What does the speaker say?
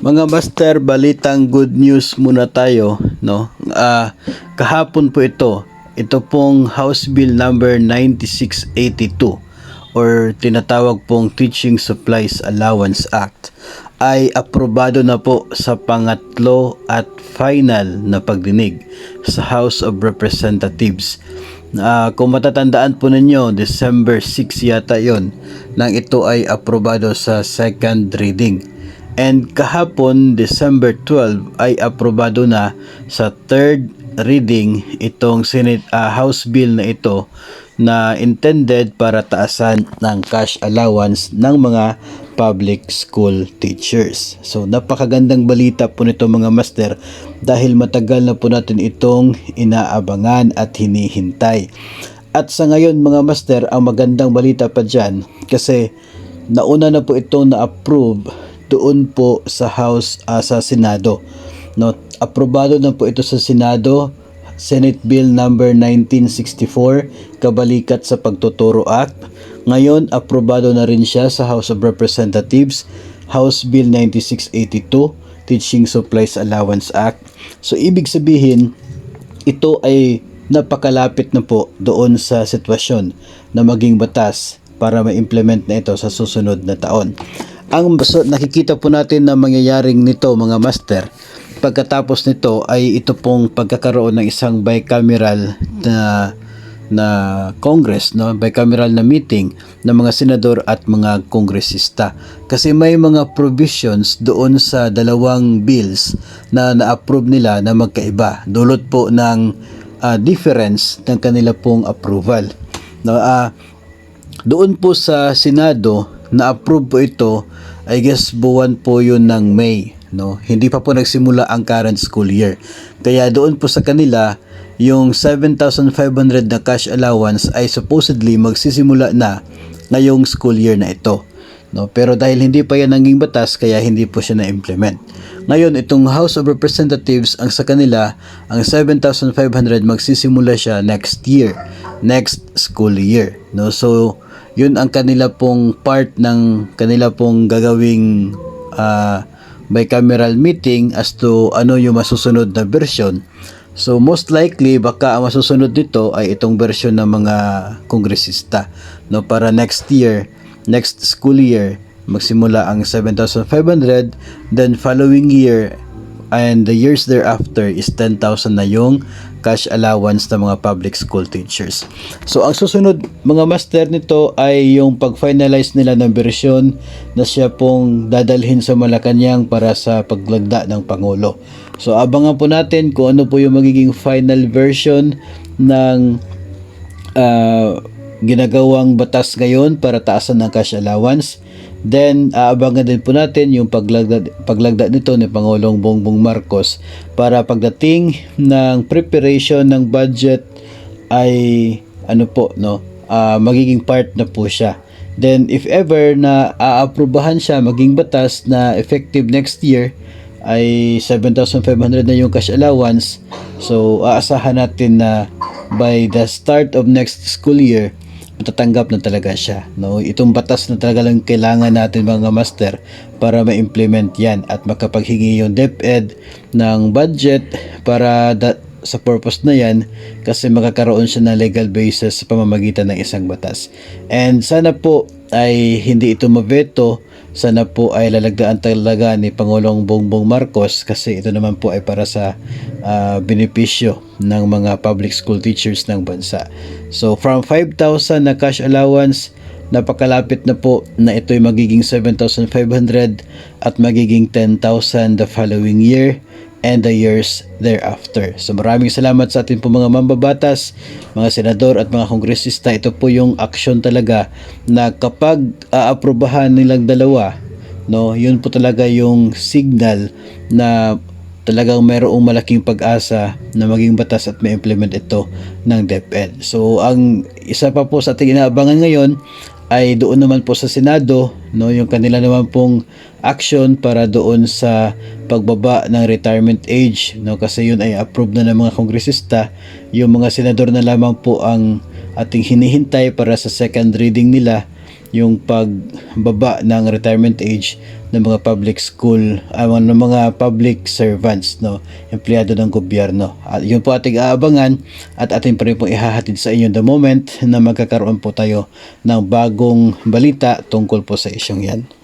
Mga master, balitang good news muna tayo, no? Kahapon po ito. Ito pong House Bill number 9682 or tinatawag pong Teaching Supplies Allowance Act ay aprobado na po sa pangatlo at final na pagdinig sa House of Representatives. Kung matatandaan po ninyo, December 6 yata yon nang ito ay aprobado sa second reading. And kahapon, December 12 ay aprobado na sa third reading itong House Bill na ito na intended para taasan ng cash allowance ng mga public school teachers. So napakagandang balita po nito mga master dahil matagal na po natin itong inaabangan at hinihintay. At sa ngayon mga master, ang magandang balita pa dyan kasi nauna na po itong na-approve doon po sa House, sa Senado. No, aprobado na po ito sa Senado, Senate Bill number 1964, kabalikat sa Pagtuturo Act. Ngayon, aprobado na rin siya sa House of Representatives, House Bill 9682, Teaching Supplies Allowance Act. So, ibig sabihin, ito ay napakalapit na po doon sa sitwasyon na maging batas para ma-implement na ito sa susunod na taon. Ang nakikita po natin na mangyayaring nito mga master, pagkatapos nito ay ito pong pagkakaroon ng isang bicameral na Congress, no? Bicameral na meeting ng mga senador at mga kongresista. Kasi may mga provisions doon sa dalawang bills na na-approve nila na magkaiba. Dulot po ng difference ng kanila pong approval. No, doon po sa Senado, na-approve po ito, I guess buwan po yun ng May, no? Hindi pa po nagsimula ang current school year. Kaya doon po sa kanila, yung 7,500 na cash allowance ay supposedly magsisimula na ngayong school year na ito. No? Pero dahil hindi pa yan naging batas, kaya hindi po siya na-implement. Ngayon, itong House of Representatives, ang sa kanila, ang 7,500 magsisimula siya next year, next school year. No? So, yun ang kanila pong part ng kanila pong gagawing bicameral meeting as to ano yung masusunod na version. So most likely baka ang masusunod nito ay itong version ng mga kongresista, no, para next year, next school year magsimula ang 7,500, then following year and the years thereafter is 10,000 na yung cash allowance ng mga public school teachers. So ang susunod mga master nito ay yung pag-finalize nila ng version na siya pong dadalhin sa Malacanang para sa paglagda ng Pangulo. So abangan po natin kung ano po yung magiging final version ng ginagawang batas ngayon para taasan ng cash allowance. Then, aabangan din po natin yung paglagda nito ni Pangulong Bongbong Marcos para pagdating ng preparation ng budget ay magiging part na po siya. Then, if ever na aaprubahan siya maging batas na effective next year, ay 7,500 na yung cash allowance. So, aasahan natin na by the start of next school year, matatanggap na talaga siya, no? Itong batas na talaga lang kailangan natin mga master para ma-implement yan at makapaghingi yung DepEd ng budget para sa purpose na yan, kasi makakaroon siya ng legal basis sa pamamagitan ng isang batas. And sana po ay hindi ito maveto, sana po ay lalagdaan talaga ni Pangulong Bongbong Marcos, kasi ito naman po ay para sa benepisyo ng mga public school teachers ng bansa. So from 5,000 na cash allowance, napakalapit na po na ito'y magiging 7,500 at magiging 10,000 the following year and the years thereafter. So maraming salamat sa atin po mga mambabatas, mga senador at mga kongresista. Ito po yung action talaga na kapag aaprubahan nilang dalawa, no, yun po talaga yung signal na talagang mayroong malaking pag-asa na maging batas at may implement ito ng DepEd. So ang isa pa po sa ating inaabangan ngayon ay doon naman po sa Senado, no, yung kanila naman pong action para doon sa pagbaba ng retirement age, no, kasi yun ay approved na ng mga kongresista. Yung mga senador na lamang po ang ating hinihintay para sa second reading nila yung pagbaba ng retirement age ng mga public school, ng mga public servants, no, empleyado ng gobyerno. At yun po ating aabangan at ating pa rin pong ihahatid sa inyo the moment na magkakaroon po tayo ng bagong balita tungkol po sa isyong yan.